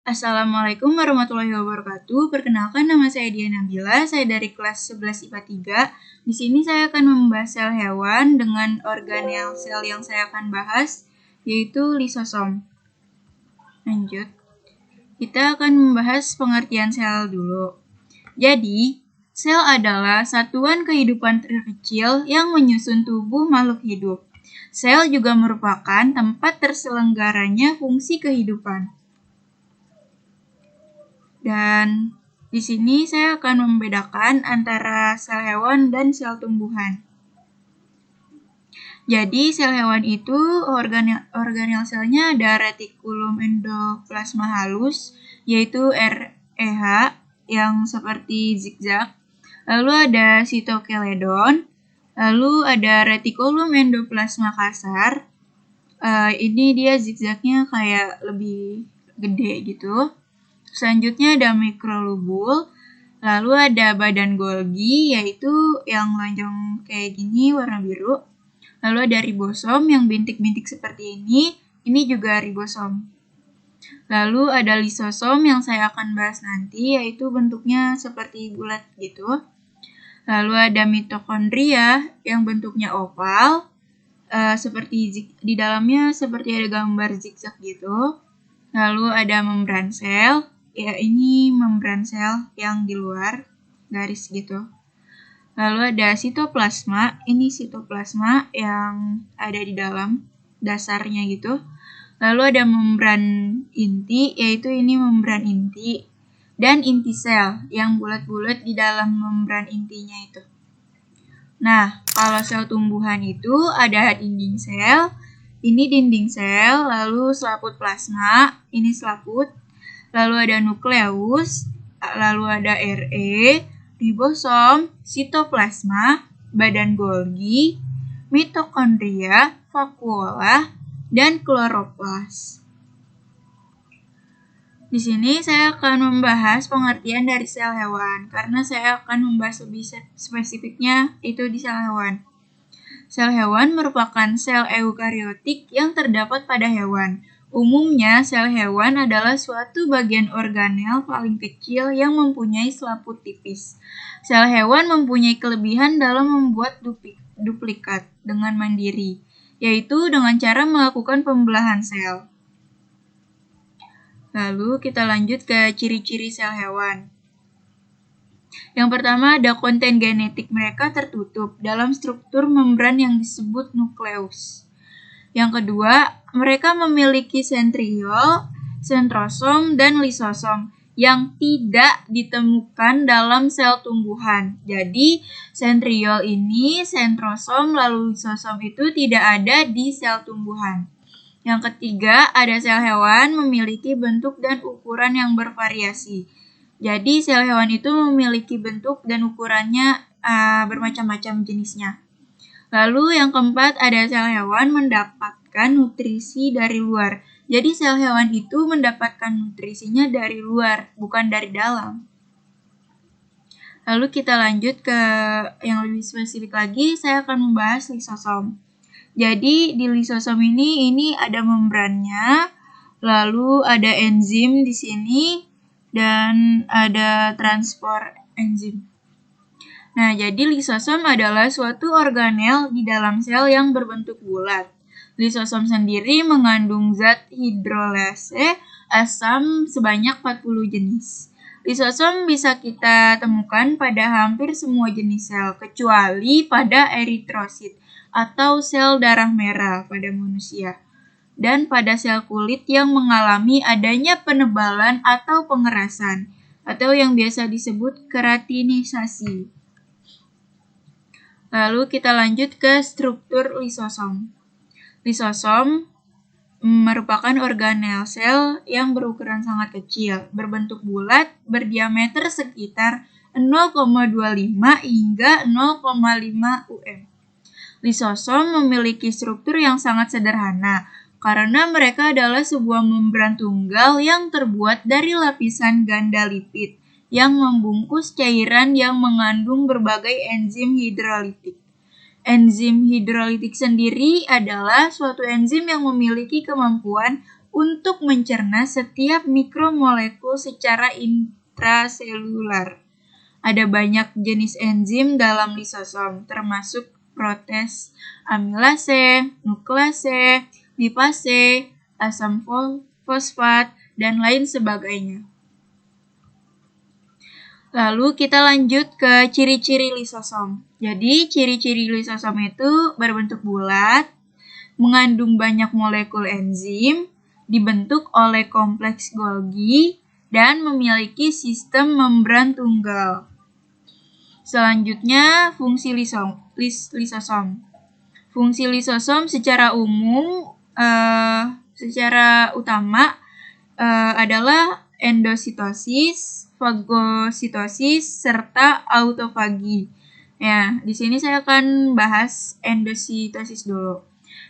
Assalamualaikum warahmatullahi wabarakatuh. Perkenalkan, nama saya Dian Nabila. Saya dari kelas 11 IPA 3. Di sini saya akan membahas sel hewan dengan organel sel yang saya akan bahas, yaitu lisosom. Lanjut. Kita akan membahas pengertian sel dulu. Jadi, sel adalah satuan kehidupan terkecil yang menyusun tubuh makhluk hidup. Sel juga merupakan tempat terselenggaranya fungsi kehidupan. Dan di sini saya akan membedakan antara sel hewan dan sel tumbuhan. Jadi sel hewan itu organel selnya ada retikulum endoplasma halus, yaitu REH yang seperti zigzag. Lalu ada sitokeledon, lalu ada retikulum endoplasma kasar. Ini dia zigzagnya kayak lebih gede gitu. Selanjutnya ada mikrolubul, lalu ada badan Golgi, yaitu yang lonjong kayak gini warna biru. Lalu ada ribosom yang bintik-bintik seperti ini juga ribosom. Lalu ada lisosom yang saya akan bahas nanti, yaitu bentuknya seperti bulat gitu. Lalu ada mitokondria yang bentuknya oval, seperti di dalamnya seperti ada gambar zigzag gitu. Lalu ada membran sel, ya ini membran sel yang di luar garis gitu. Lalu ada sitoplasma, ini sitoplasma yang ada di dalam dasarnya gitu. Lalu ada membran inti, yaitu ini membran inti. Dan inti sel yang bulat-bulat di dalam membran intinya itu. Nah, kalau sel tumbuhan itu ada dinding sel, ini dinding sel, lalu selaput plasma, ini selaput, lalu ada nukleus, lalu ada RE, ribosom, sitoplasma, badan Golgi, mitokondria, vakuola, dan kloroplas. Di sini saya akan membahas pengertian dari sel hewan, karena saya akan membahas lebih spesifiknya itu di sel hewan. Sel hewan merupakan sel eukariotik yang terdapat pada hewan. Umumnya, sel hewan adalah suatu bagian organel paling kecil yang mempunyai selaput tipis. Sel hewan mempunyai kelebihan dalam membuat duplikat dengan mandiri, yaitu dengan cara melakukan pembelahan sel. Lalu kita lanjut ke ciri-ciri sel hewan. Yang pertama ada konten genetik mereka tertutup dalam struktur membran yang disebut nukleus. Yang kedua, mereka memiliki sentriol, sentrosom, dan lisosom yang tidak ditemukan dalam sel tumbuhan. Jadi, sentriol ini, sentrosom, lalu lisosom itu tidak ada di sel tumbuhan. Yang ketiga, ada sel hewan memiliki bentuk dan ukuran yang bervariasi. Jadi, sel hewan itu memiliki bentuk dan ukurannya bermacam-macam jenisnya. Lalu yang keempat, ada sel hewan mendapatkan nutrisi dari luar. Jadi sel hewan itu mendapatkan nutrisinya dari luar, bukan dari dalam. Lalu kita lanjut ke yang lebih spesifik lagi, saya akan membahas lisosom. Jadi di lisosom ini ada membrannya, lalu ada enzim di sini, dan ada transport enzim. Nah, jadi lisosom adalah suatu organel di dalam sel yang berbentuk bulat. Lisosom sendiri mengandung zat hidrolase asam sebanyak 40 jenis. Lisosom bisa kita temukan pada hampir semua jenis sel, kecuali pada eritrosit atau sel darah merah pada manusia, dan pada sel kulit yang mengalami adanya penebalan atau pengerasan, atau yang biasa disebut keratinisasi. Lalu kita lanjut ke struktur lisosom. Lisosom merupakan organel sel yang berukuran sangat kecil, berbentuk bulat, berdiameter sekitar 0,25 hingga 0,5 mm. Lisosom memiliki struktur yang sangat sederhana, karena mereka adalah sebuah membran tunggal yang terbuat dari lapisan ganda lipid yang membungkus cairan yang mengandung berbagai enzim hidrolitik. Enzim hidrolitik sendiri adalah suatu enzim yang memiliki kemampuan untuk mencerna setiap mikromolekul secara intraselular. Ada banyak jenis enzim dalam lisosom, termasuk protease amilase, nuklease, lipase, asam fosfat, dan lain sebagainya. Lalu kita lanjut ke ciri-ciri lisosom. Jadi ciri-ciri lisosom itu berbentuk bulat, mengandung banyak molekul enzim, dibentuk oleh kompleks Golgi, dan memiliki sistem membran tunggal. Selanjutnya, fungsi lisosom. Fungsi lisosom secara utama adalah endositosis, fagositosis, serta autofagi. Ya, di sini saya akan bahas endositosis dulu.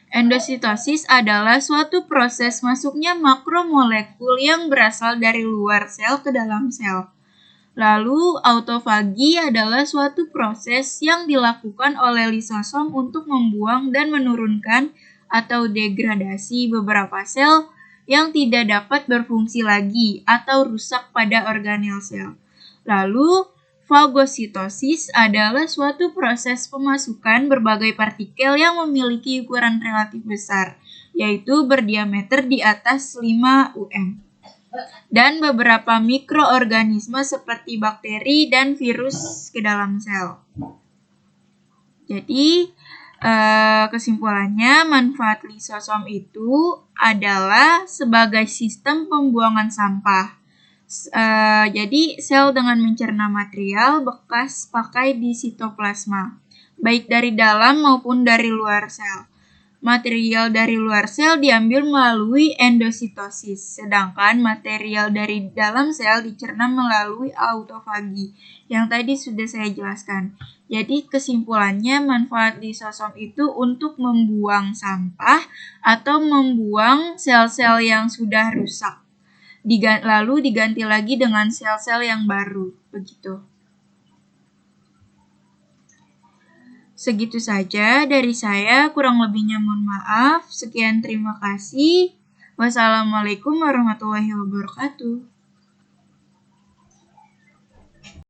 Endositosis adalah suatu proses masuknya makromolekul yang berasal dari luar sel ke dalam sel. Lalu, autofagi adalah suatu proses yang dilakukan oleh lisosom untuk membuang dan menurunkan atau degradasi beberapa sel yang tidak dapat berfungsi lagi atau rusak pada organel sel. Lalu, fagositosis adalah suatu proses pemasukan berbagai partikel yang memiliki ukuran relatif besar, yaitu berdiameter di atas 5 UM. Dan beberapa mikroorganisme seperti bakteri dan virus ke dalam sel. Jadi, kesimpulannya, manfaat lisosom itu adalah sebagai sistem pembuangan sampah. Jadi, sel dengan mencerna material bekas pakai di sitoplasma, baik dari dalam maupun dari luar sel. Material dari luar sel diambil melalui endositosis, sedangkan material dari dalam sel dicerna melalui autofagi, yang tadi sudah saya jelaskan. Jadi kesimpulannya, manfaat lisosom itu untuk membuang sampah atau membuang sel-sel yang sudah rusak, lalu diganti lagi dengan sel-sel yang baru, begitu. Segitu saja dari saya, kurang lebihnya mohon maaf. Sekian, terima kasih. Wassalamualaikum warahmatullahi wabarakatuh.